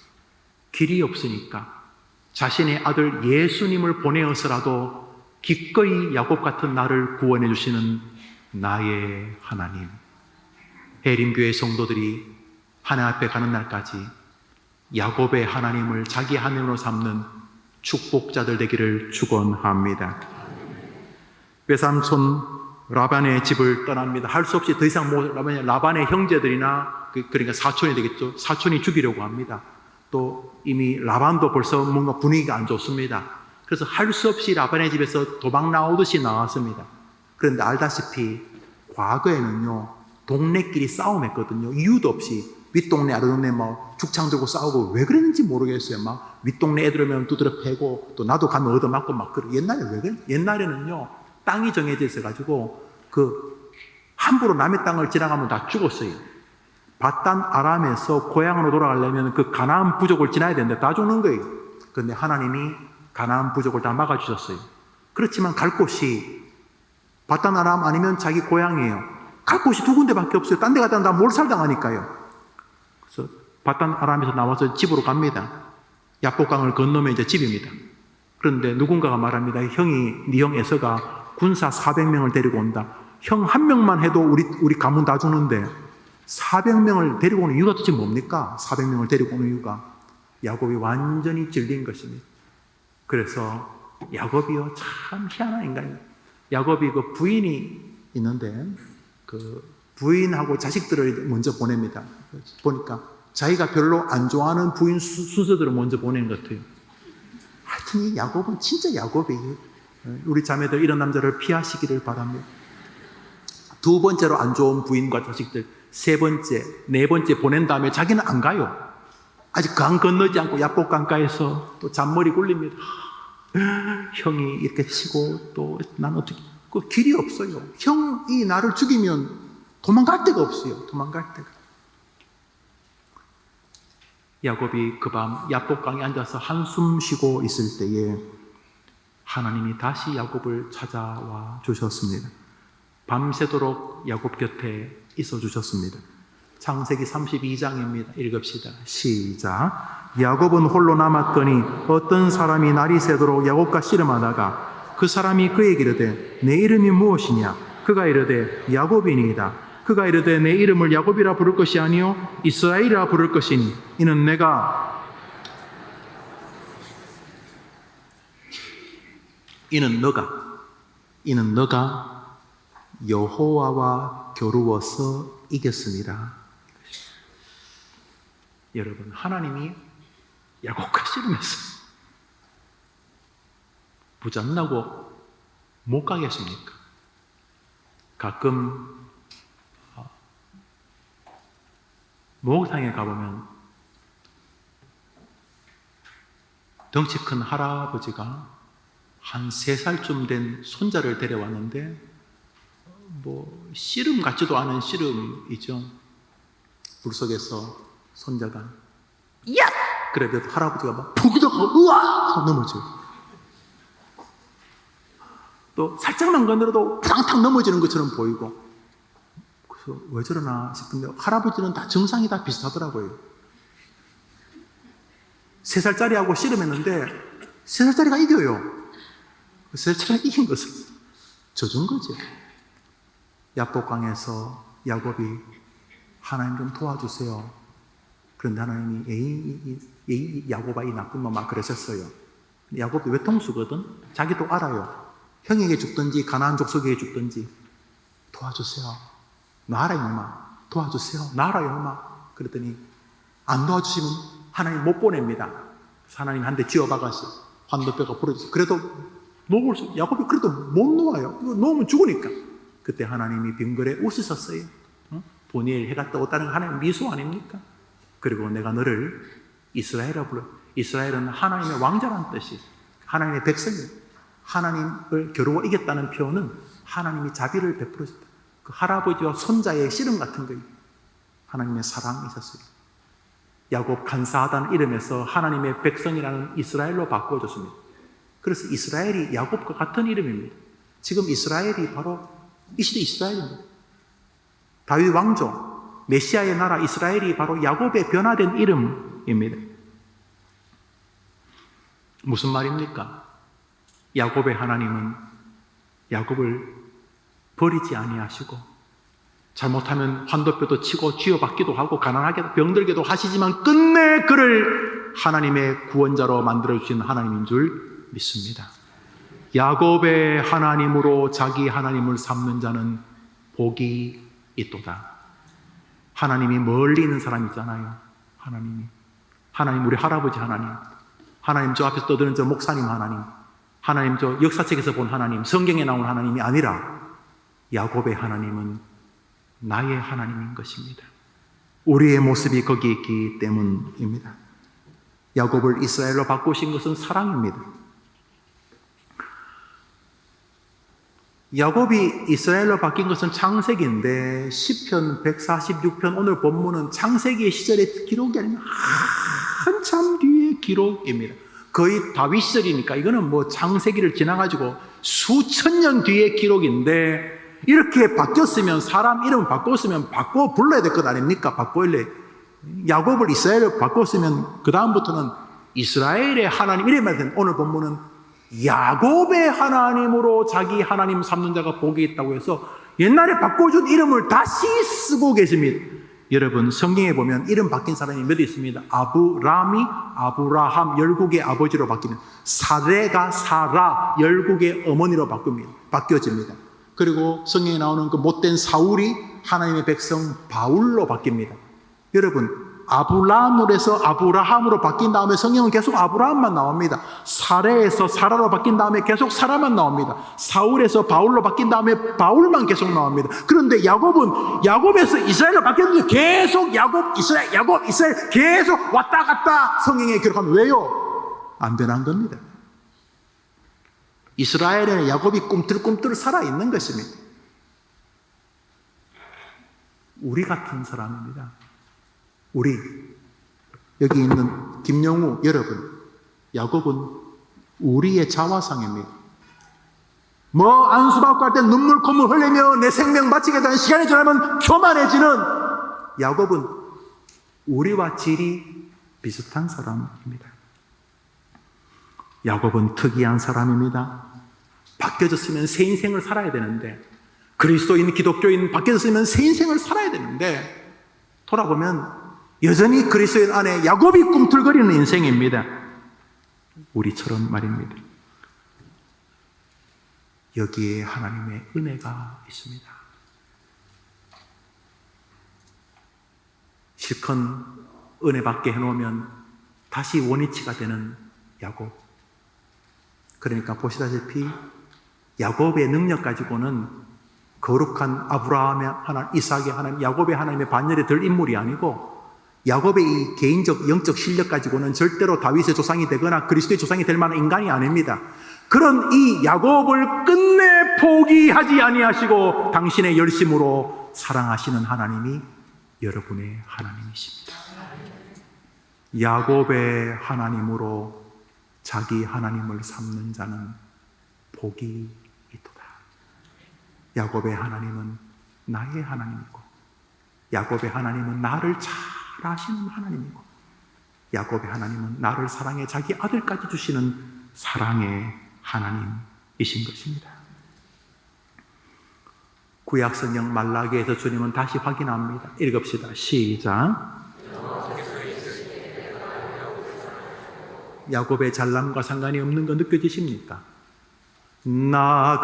길이 없으니까 자신의 아들 예수님을 보내어서라도 기꺼이 야곱 같은 나를 구원해 주시는 나의 하나님. 해림교회 성도들이 하나님 앞에 가는 날까지 야곱의 하나님을 자기 하나님으로 삼는 축복자들 되기를 축원합니다. 외삼촌 라반의 집을 떠납니다. 할 수 없이 더 이상 라반의 형제들이나 그러니까 사촌이 되겠죠. 사촌이 죽이려고 합니다. 또 이미 라반도 벌써 뭔가 분위기가 안 좋습니다. 그래서 할 수 없이 라반의 집에서 도망 나오듯이 나왔습니다. 그런데 알다시피 과거에는요 동네끼리 싸움했거든요. 이유도 없이 윗동네 아랫동네 죽창 들고 싸우고 왜 그랬는지 모르겠어요. 막 윗동네 애들 오면 두드려 패고 또 나도 가면 얻어맞고 막 그래. 옛날에 왜 그래? 옛날에는요 땅이 정해져 있어가지고 함부로 남의 땅을 지나가면 다 죽었어요. 바단 아람에서 고향으로 돌아가려면 그 가나안 부족을 지나야 되는데 다 죽는 거예요. 그런데 하나님이 가나안 부족을 다 막아주셨어요. 그렇지만 갈 곳이 바단 아람 아니면 자기 고향이에요. 갈 곳이 두 군데밖에 없어요. 딴 데 갔다 다 몰살당하니까요. 그래서 바단 아람에서 나와서 집으로 갑니다. 야복강을 건너면 이제 집입니다. 그런데 누군가가 말합니다. 네 형 에서가 군사 400명을 데리고 온다. 형 한 명만 해도 우리 가문 다 죽는데 400명을 데리고 오는 이유가 도대체 뭡니까? 400명을 데리고 오는 이유가 야곱이 완전히 질린 것입니다. 그래서 야곱이요 참 희한한 인간입니다. 야곱이 그 부인이 있는데 그 부인하고 자식들을 먼저 보냅니다. 보니까 자기가 별로 안 좋아하는 부인 순서들을 먼저 보내는 것 같아요. 하여튼 이 야곱은 진짜 야곱이에요. 우리 자매들 이런 남자를 피하시기를 바랍니다. 두 번째로 안 좋은 부인과 자식들, 세 번째, 네 번째 보낸 다음에 자기는 안 가요. 아직 강 건너지 않고 야복 강가에서 또 잔머리 굴립니다. 형이 이렇게 치고 또 난 어떻게 그 길이 없어요. 형이 나를 죽이면 도망갈 데가 없어요. 도망갈 데가. 야곱이 그 밤 야복강에 앉아서 한숨 쉬고 있을 때에 하나님이 다시 야곱을 찾아와 주셨습니다. 밤새도록 야곱 곁에 있어 주셨습니다. 창세기 32장입니다. 읽읍시다. 시작. 야곱은 홀로 남았더니 어떤 사람이 날이 새도록 야곱과 씨름하다가 그 사람이 그에게 이르되 내 이름이 무엇이냐? 그가 이르되 야곱이니이다. 그가 이르되 내 이름을 야곱이라 부를 것이 아니요 이스라엘이라 부를 것이니 이는 너가 여호와와 겨루어서 이겼습니다. 여러분, 하나님이 야곱과 씨름했어요. 부잣나고 못 가겠습니까? 가끔 목욕탕에 가보면 덩치 큰 할아버지가 한 3살쯤 된 손자를 데려왔는데 뭐 씨름 같지도 않은 씨름이죠. 물속에서 손자가 야! 그래도 할아버지가 막 푹이다가 우와! 넘어져요. 또 살짝만 건드려도 탕탕 넘어지는 것처럼 보이고 그래서 왜 저러나 싶은데 할아버지는 다 정상이 다 비슷하더라고요. 3살짜리하고 씨름했는데 3살짜리가 이겨요. 3살짜리가 이긴 것은 져준 거죠. 야복강에서 야곱이 하나님 좀 도와주세요. 그런데 하나님이 야곱아 이 나쁜 놈아 그러셨어요. 야곱이 외통수거든. 자기도 알아요. 형에게 죽든지 가나안 족속에게 죽든지 도와주세요. 놔라 이놈아. 도와주세요. 놔라 이놈아. 그랬더니 안 도와주시면 하나님 못 보냅니다. 그래서 하나님 한 대 쥐어박아서 환도뼈가 부러졌어요. 그래도 야곱이 그래도 못 놓아요. 놓으면 죽으니까. 그때 하나님이 빙글에 웃으셨어요. 보니엘 해가 떴다는 거 하나님 미소 아닙니까? 그리고 내가 너를 이스라엘이라 불러. 이스라엘은 하나님의 왕자라는 뜻이 하나님의 백성이에요. 하나님을 겨루어 이겼다는 표현은 하나님이 자비를 베풀어줬다. 그 할아버지와 손자의 씨름 같은 거예요. 하나님의 사랑이 있었어요. 야곱 간사하다는 이름에서 하나님의 백성이라는 이스라엘로 바꿔줬습니다. 그래서 이스라엘이 야곱과 같은 이름입니다. 지금 이스라엘이 바로 이 시대 이스라엘입니다. 다윗 왕조, 메시아의 나라 이스라엘이 바로 야곱의 변화된 이름입니다. 무슨 말입니까? 야곱의 하나님은 야곱을 버리지 아니하시고 잘못하면 환도뼈도 치고 쥐어박기도 하고 가난하게 병들게도 하시지만 끝내 그를 하나님의 구원자로 만들어주신 하나님인 줄 믿습니다. 야곱의 하나님으로 자기 하나님을 삼는 자는 복이 있도다. 하나님이 멀리 있는 사람 있잖아요. 하나님 우리 할아버지 하나님 저 앞에서 떠드는 저 목사님 하나님 저 역사책에서 본 하나님, 성경에 나온 하나님이 아니라 야곱의 하나님은 나의 하나님인 것입니다. 우리의 모습이 거기에 있기 때문입니다. 야곱을 이스라엘로 바꾸신 것은 사랑입니다. 야곱이 이스라엘로 바뀐 것은 창세기인데 시편 146편 오늘 본문은 창세기의 시절의 기록이 아니라 한참 뒤의 기록입니다. 거의 다윗 시절이니까 이거는 뭐 창세기를 지나가지고 수천 년 뒤의 기록인데 이렇게 바뀌었으면 사람 이름 바꿨으면 바꿔 불러야 될 것 아닙니까? 바꿔일래. 야곱을 이스라엘로 바꿨으면 그 다음부터는 이스라엘의 하나님 이름이 오늘 본문은 야곱의 하나님으로 자기 하나님 삼는 자가 복이 있다고 해서 옛날에 바꿔준 이름을 다시 쓰고 계십니다. 여러분 성경에 보면 이름 바뀐 사람이 몇 있습니다. 아브람이 아브라함 열국의 아버지로 바뀌는, 사레가 사라 열국의 어머니로 바뀌어집니다. 그리고 성경에 나오는 그 못된 사울이 하나님의 백성 바울로 바뀝니다. 여러분 아브람으로서 아브라함으로 바뀐 다음에 성경은 계속 아브라함만 나옵니다. 사레에서 사라로 바뀐 다음에 계속 사라만 나옵니다. 사울에서 바울로 바뀐 다음에 바울만 계속 나옵니다. 그런데 야곱은 야곱에서 이스라엘로 바뀌었는데 계속 야곱 이스라엘 계속 왔다 갔다 성경에 기록하면 왜요? 안 변한 겁니다. 이스라엘에는 야곱이 꿈틀꿈틀 살아있는 것입니다. 우리 같은 사람입니다. 우리 여기 있는 김영우 여러분, 야곱은 우리의 자화상입니다. 뭐 안수받고 할 때 눈물 콧물 흘리며 내 생명 바치겠다는 시간이 지나면 교만해지는 야곱은 우리와 질이 비슷한 사람입니다. 야곱은 특이한 사람입니다. 바뀌어졌으면 새 인생을 살아야 되는데, 그리스도인 기독교인 바뀌어졌으면 새 인생을 살아야 되는데, 돌아보면 여전히 그리스도인 안에 야곱이 꿈틀거리는 인생입니다. 우리처럼 말입니다. 여기에 하나님의 은혜가 있습니다. 실컷 은혜 받게 해놓으면 다시 원위치가 되는 야곱. 그러니까 보시다시피 야곱의 능력 가지고는 거룩한 아브라함의 하나님, 이삭의 하나님, 야곱의 하나님의 반열에 들 인물이 아니고, 야곱의 이 개인적 영적 실력 가지고는 절대로 다윗의 조상이 되거나 그리스도의 조상이 될 만한 인간이 아닙니다. 그런 이 야곱을 끝내 포기하지 아니하시고 당신의 열심으로 사랑하시는 하나님이 여러분의 하나님이십니다. 야곱의 하나님으로 자기 하나님을 삼는 자는 복이 있도다. 야곱의 하나님은 나의 하나님이고, 야곱의 하나님은 나를 잘 아시는 하나님이고, 야곱의 하나님은 나를 사랑해 자기 아들까지 주시는 사랑의 하나님이신 것입니다. 구약성경 말라기에서 주님은 다시 확인합니다. 읽읍시다. 시작. 야곱의 잘남과 상관이 없는 거 느껴지십니까? 나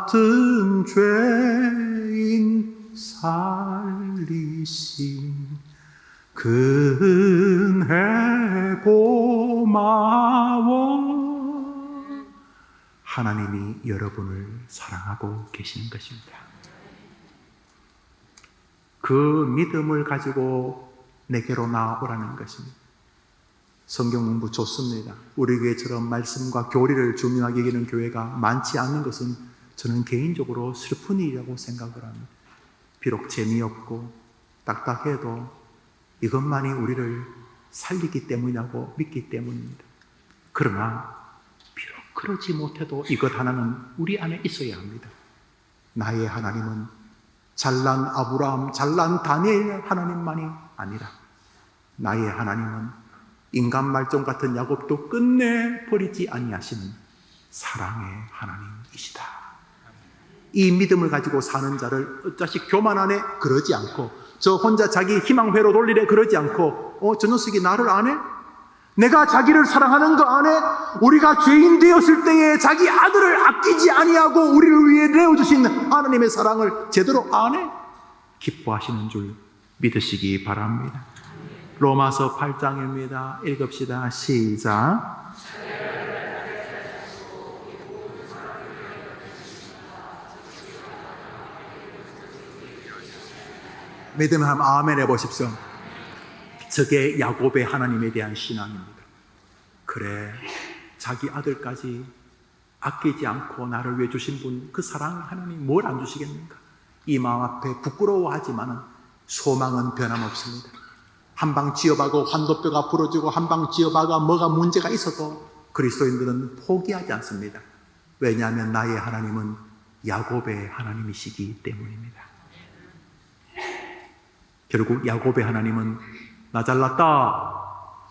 같은 죄인 살리신 은혜 고마워. 하나님이 여러분을 사랑하고 계시는 것입니다. 그 믿음을 가지고 내게로 나오라는 것입니다. 성경 공부 좋습니다. 우리 교회처럼 말씀과 교리를 중요하게 여기는 교회가 많지 않는 것은 저는 개인적으로 슬픈 일이라고 생각을 합니다. 비록 재미없고 딱딱해도 이것만이 우리를 살리기 때문이라고 믿기 때문입니다. 그러나 비록 그러지 못해도 이것 하나는 우리 안에 있어야 합니다. 나의 하나님은 잘난 아브라함, 잘난 다니엘 하나님만이 아니라 나의 하나님은 인간 말종 같은 야곱도 끝내 버리지 아니하시는 사랑의 하나님이시다. 이 믿음을 가지고 사는 자를 어차피 교만 안에 그러지 않고, 저 혼자 자기 희망회로 돌리래 그러지 않고, 저 녀석이 나를 안 해? 내가 자기를 사랑하는 거 안 해? 우리가 죄인 되었을 때에 자기 아들을 아끼지 아니하고 우리를 위해 내어주신 하나님의 사랑을 제대로 안 해? 기뻐하시는 줄 믿으시기 바랍니다. 로마서 8장입니다. 읽읍시다. 시작. 믿으면 한번 아멘 해보십시오. 저게 야곱의 하나님에 대한 신앙입니다. 그래, 자기 아들까지 아끼지 않고 나를 위해 주신 분, 그 사랑 하나님 뭘 안 주시겠는가? 이 마음 앞에 부끄러워하지만은 소망은 변함없습니다. 한방 쥐어박고 환도뼈가 부러지고 한방 쥐어박아 뭐가 문제가 있어도 그리스도인들은 포기하지 않습니다. 왜냐하면 나의 하나님은 야곱의 하나님이시기 때문입니다. 결국 야곱의 하나님은 나 잘났다,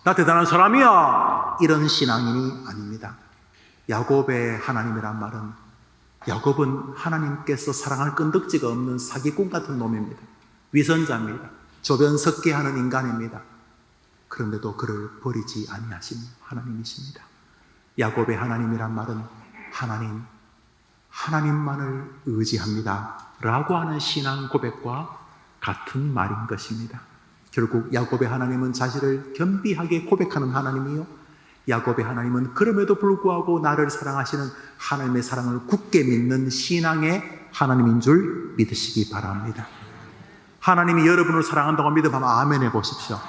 나 대단한 사람이야, 이런 신앙인이 아닙니다. 야곱의 하나님이란 말은, 야곱은 하나님께서 사랑할 끈덕지가 없는 사기꾼 같은 놈입니다. 위선자입니다. 조변 섞게 하는 인간입니다. 그런데도 그를 버리지 아니하신 하나님이십니다. 야곱의 하나님이란 말은 하나님만을 의지합니다 라고 하는 신앙 고백과 같은 말인 것입니다. 결국 야곱의 하나님은 자신을 겸비하게 고백하는 하나님이요, 야곱의 하나님은 그럼에도 불구하고 나를 사랑하시는 하나님의 사랑을 굳게 믿는 신앙의 하나님인 줄 믿으시기 바랍니다. 하나님이 여러분을 사랑한다고 믿으면 아멘 해보십시오.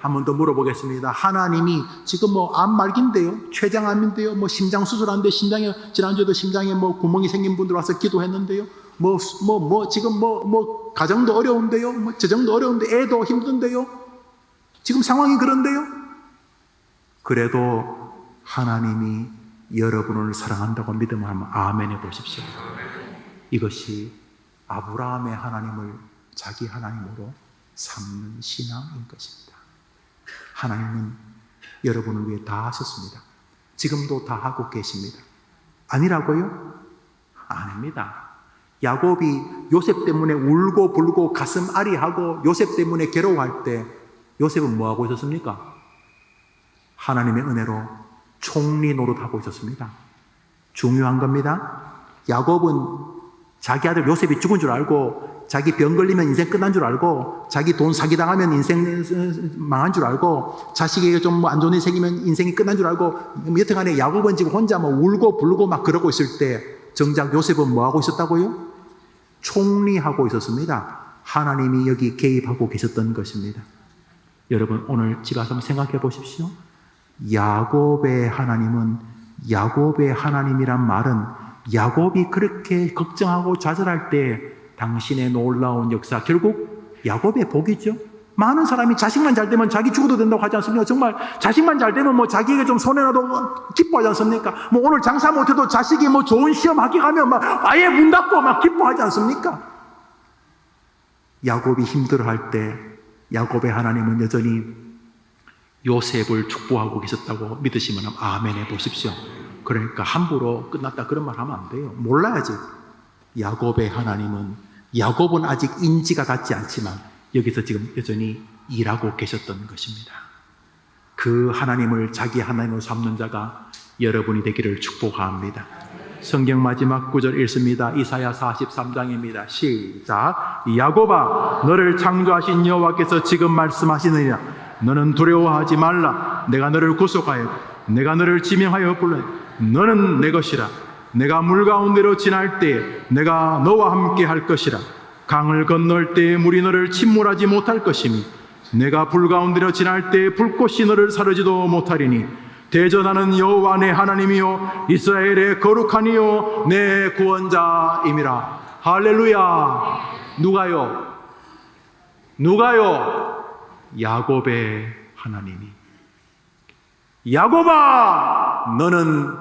한 번 더 물어보겠습니다. 하나님이 지금 암 말기인데요, 췌장암인데요, 심장 수술하는데 지난주에도 심장에 구멍이 생긴 분들 와서 기도했는데요, 지금 가정도 어려운데요, 재정도 어려운데 애도 힘든데요, 지금 상황이 그런데요. 그래도 하나님이 여러분을 사랑한다고 믿으면 아멘 해보십시오. 이것이 아브라함의 하나님을 자기 하나님으로 삼는 신앙인 것입니다. 하나님은 여러분을 위해 다 하셨습니다. 지금도 다 하고 계십니다. 아니라고요? 아닙니다. 야곱이 요셉 때문에 울고 불고 가슴 아리하고 요셉 때문에 괴로워할 때 요셉은 뭐 하고 있었습니까? 하나님의 은혜로 총리 노릇하고 있었습니다. 중요한 겁니다. 야곱은 자기 아들 요셉이 죽은 줄 알고, 자기 병 걸리면 인생 끝난 줄 알고, 자기 돈 사기당하면 인생 망한 줄 알고, 자식에게 좀 안 좋은 일이 생기면 인생이 끝난 줄 알고, 여튼간에 야곱은 지금 혼자 울고 불고 그러고 있을 때 정작 요셉은 뭐 하고 있었다고요? 총리하고 있었습니다. 하나님이 여기 개입하고 계셨던 것입니다. 여러분 오늘 집에 가서 생각해 보십시오. 야곱의 하나님은, 야곱의 하나님이란 말은 야곱이 그렇게 걱정하고 좌절할 때 당신의 놀라운 역사, 결국 야곱의 복이죠. 많은 사람이 자식만 잘 되면 자기 죽어도 된다고 하지 않습니까? 정말 자식만 잘 되면 자기에게 좀 손해라도 기뻐하지 않습니까? 오늘 장사 못해도 자식이 좋은 시험 합격하면 아예 문 닫고 기뻐하지 않습니까? 야곱이 힘들어할 때 야곱의 하나님은 여전히 요셉을 축복하고 계셨다고 믿으시면 아멘 해보십시오. 그러니까 함부로 끝났다 그런 말 하면 안 돼요. 몰라야지. 야곱의 하나님은, 야곱은 아직 인지가 닿지 않지만 여기서 지금 여전히 일하고 계셨던 것입니다. 그 하나님을 자기 하나님으로 삼는 자가 여러분이 되기를 축복합니다. 성경 마지막 구절 읽습니다. 이사야 43장입니다. 시작. 야곱아, 너를 창조하신 여호와께서 지금 말씀하시느니라. 너는 두려워하지 말라. 내가 너를 구속하여 내가 너를 지명하여 불러. 너는 내 것이라. 내가 물 가운데로 지날 때에 내가 너와 함께 할 것이라. 강을 건널 때에 물이 너를 침몰하지 못할 것이니 내가 불 가운데로 지날 때에 불꽃이 너를 사르지도 못하리니 대전하는 여호와 내 하나님이요 이스라엘의 거룩한 이요 내 구원자임이라. 할렐루야. 누가요? 야곱의 하나님이. 야곱아, 너는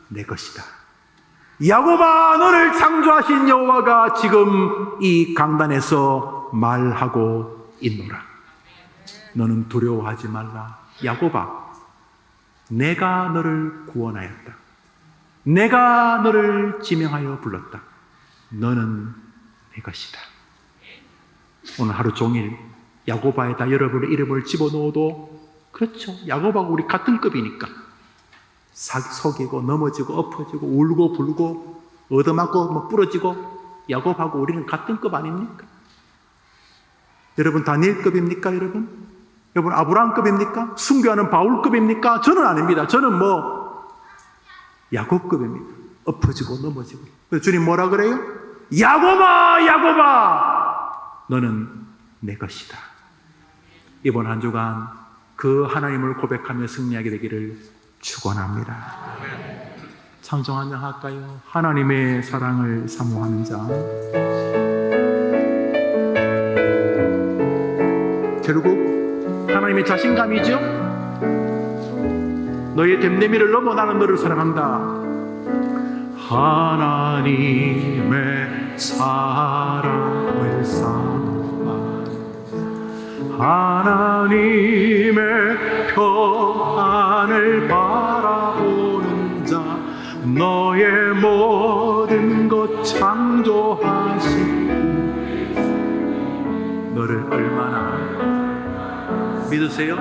내 것이다. 야곱아, 너를 창조하신 여호와가 지금 이 강단에서 말하고 있노라. 너는 두려워하지 말라. 야곱아, 내가 너를 구원하였다. 내가 너를 지명하여 불렀다. 너는 내 것이다. 오늘 하루 종일 야곱아에다 여러분의 이름을 집어넣어도, 그렇죠, 야곱하고 우리 같은 급이니까 속이고 넘어지고 엎어지고 울고 불고 얻어맞고 부러지고 야곱하고 우리는 같은 급 아닙니까? 여러분 다니엘급입니까? 여러분 아브라함급입니까? 순교하는 바울급입니까? 저는 아닙니다. 저는 야곱급입니다. 엎어지고 넘어지고. 그래서 주님 뭐라 그래요? 야곱아, 너는 내 것이다. 이번 한 주간 그 하나님을 고백하며 승리하게 되기를 축원합니다. 찬송 한장 할까요? 하나님의 사랑을 사모하는 자. 결국 하나님의 자신감이죠. 너의 됨됨이를 넘어 나는 너를 사랑한다. 하나님의 사랑을 사모하는 하나님의 평안을 바라보는 자, 너의 모든 것 창조하시고 너를 얼마나 믿으세요?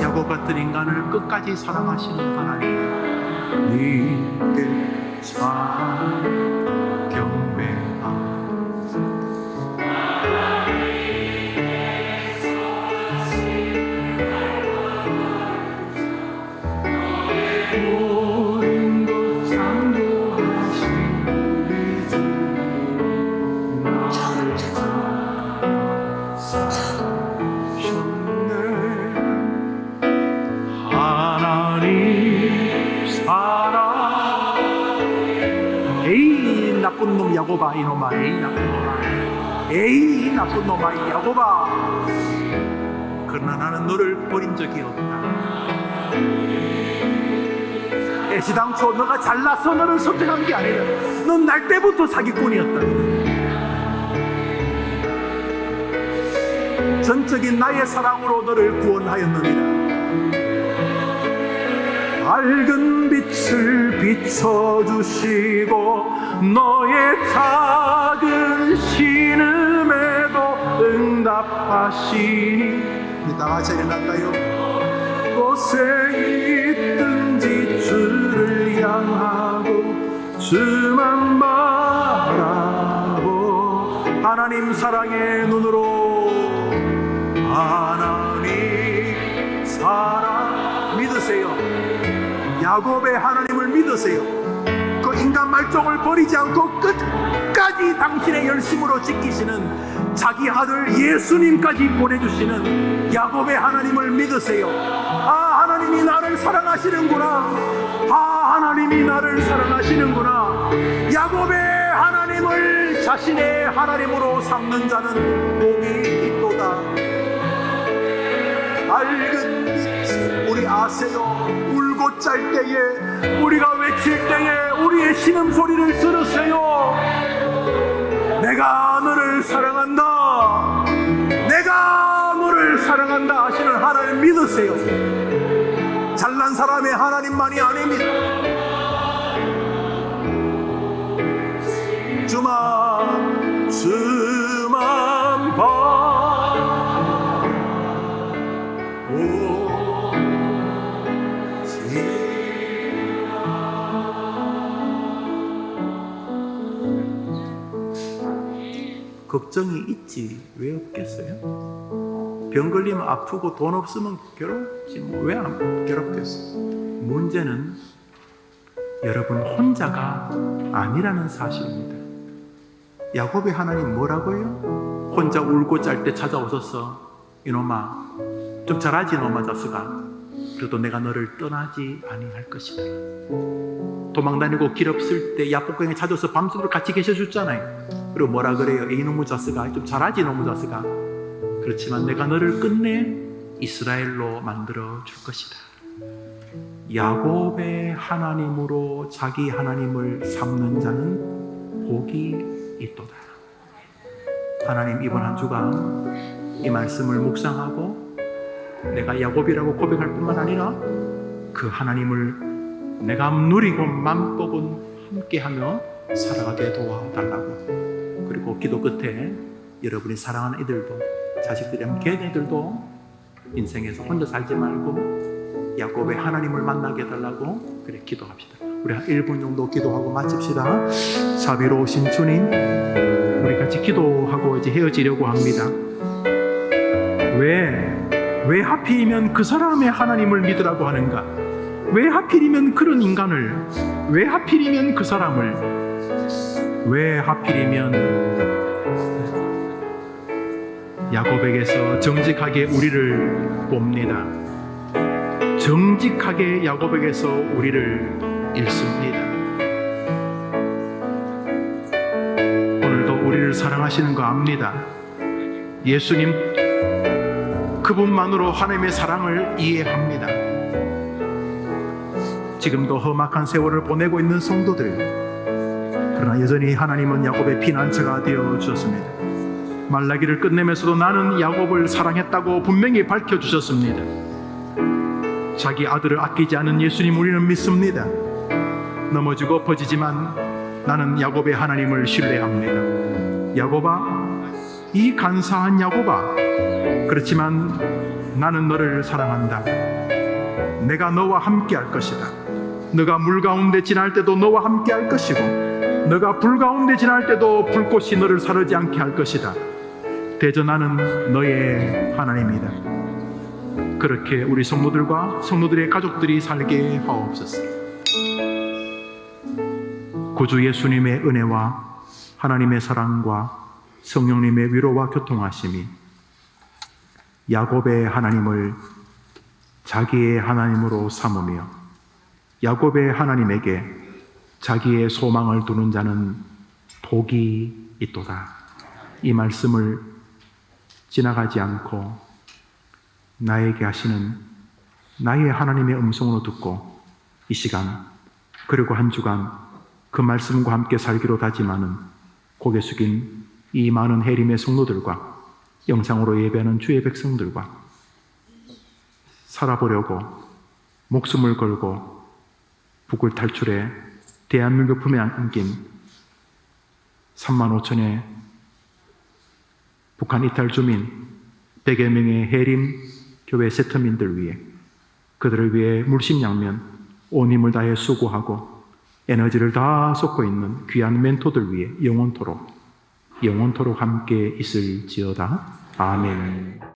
야곱 같은 인간을 끝까지 사랑하시는 하나님, 네게 경배하오. 모든 것 창조하신 우리 주 나를 사랑하셨네. 하나님 사랑. 에이 나쁜 놈 야곱아, 이놈아, 에이 나쁜 놈아, 에이 나쁜 놈아 이 야곱아, 그러나 나는 너를 버린 적이 없다. 애시당초 너가 잘나서 너를 선택한 게 아니라 넌 날 때부터 사기꾼이었다. 전적인 나의 사랑으로 너를 구원하였느니라. 밝은 빛을 비춰주시고 너의 작은 신음에도 응답하시니. 우리 다 같이 일어날까요? 곳에 있든지 주를 향하고 주만 바라보. 하나님 사랑의 눈으로, 하나님 사랑 믿으세요. 야곱의 하나님을 믿으세요. 그 인간 말종을 버리지 않고 끝까지 당신의 열심으로 지키시는 자기 아들 예수님까지 보내주시는 야곱의 하나님을 믿으세요. 아, 하나님이 나를 사랑하시는구나. 아, 하나님이 나를 사랑하시는구나. 야곱의 하나님을 자신의 하나님으로 삼는 자는 복이 있도다. 밝은 빛, 우리 아세요? 울고 짤 때에, 우리가 외칠 때에 우리의 신음소리를 들으세요. 내가 너를 사랑한다, 내가 너를 사랑한다 하시는 하나님 믿으세요. 잘난 사람의 하나님만이 아닙니다. 주만 걱정이 있지 왜 없겠어요? 병 걸리면 아프고 돈 없으면 괴롭지 뭐 왜 안 괴롭겠어? 문제는 여러분 혼자가 아니라는 사실입니다. 야곱의 하나님 뭐라고요? 혼자 울고 짤 때 찾아오셔서 이놈아 좀 잘하지 이놈아 자식아, 그래도 내가 너를 떠나지 아니할 것이다. 도망다니고 길 없을 때 야복강에 찾아서 밤새도록 같이 계셔줬잖아요. 그리고 뭐라 그래요? 이놈의 자식아 좀 잘하지 이놈의 자식아, 그렇지만 내가 너를 끝내 이스라엘로 만들어 줄 것이다. 야곱의 하나님으로 자기 하나님을 삼는 자는 복이 있도다. 하나님 이번 한 주간 이 말씀을 묵상하고 내가 야곱이라고 고백할 뿐만 아니라 그 하나님을 내가 누리고 맘먹은 함께하며 살아가게 도와달라고. 그리고 기도 끝에 여러분이 사랑하는 이들도, 자식들이랑 걔네들도 인생에서 혼자 살지 말고 야곱의 하나님을 만나게 해달라고 그래 기도합시다. 우리 한 1분 정도 기도하고 마칩시다. 자비로우신 주님, 우리 같이 기도하고 이제 헤어지려고 합니다. 왜 하필이면 그 사람의 하나님을 믿으라고 하는가? 왜 하필이면 그런 인간을, 왜 하필이면 그 사람을, 왜 하필이면 야곱에게서 정직하게 우리를 봅니다. 정직하게 야곱에게서 우리를 잃습니다. 오늘도 우리를 사랑하시는 거 압니다. 예수님 그분만으로 하나님의 사랑을 이해합니다. 지금도 험악한 세월을 보내고 있는 성도들, 그러나 여전히 하나님은 야곱의 피난처가 되어 주셨습니다. 말라기를 끝내면서도 나는 야곱을 사랑했다고 분명히 밝혀주셨습니다. 자기 아들을 아끼지 않은 예수님 우리는 믿습니다. 넘어지고 엎어지지만 나는 야곱의 하나님을 신뢰합니다. 야곱아, 이 간사한 야곱아, 그렇지만 나는 너를 사랑한다. 내가 너와 함께 할 것이다. 너가 물 가운데 지날 때도 너와 함께 할 것이고, 너가 불 가운데 지날 때도 불꽃이 너를 사르지 않게 할 것이다. 대저 나는 너의 하나님이다. 그렇게 우리 성도들과 성도들의 가족들이 살게 하옵소서. 구주 예수님의 은혜와 하나님의 사랑과 성령님의 위로와 교통하심이 야곱의 하나님을 자기의 하나님으로 삼으며 야곱의 하나님에게 자기의 소망을 두는 자는 복이 있도다. 이 말씀을 지나가지 않고 나에게 하시는 나의 하나님의 음성으로 듣고 이 시간 그리고 한 주간 그 말씀과 함께 살기로 다짐하는 고개 숙인 이 많은 해림의 성도들과 영상으로 예배하는 주의 백성들과 살아보려고 목숨을 걸고 북을 탈출해 대한민국 품에 안긴 3만 5천의 북한 이탈 주민 100여 명의 해림 교회 세터민들 위해 그들을 위해 물심양면 온 힘을 다해 수고하고 에너지를 다 쏟고 있는 귀한 멘토들 위해 영원토록 함께 있을지어다. 아멘.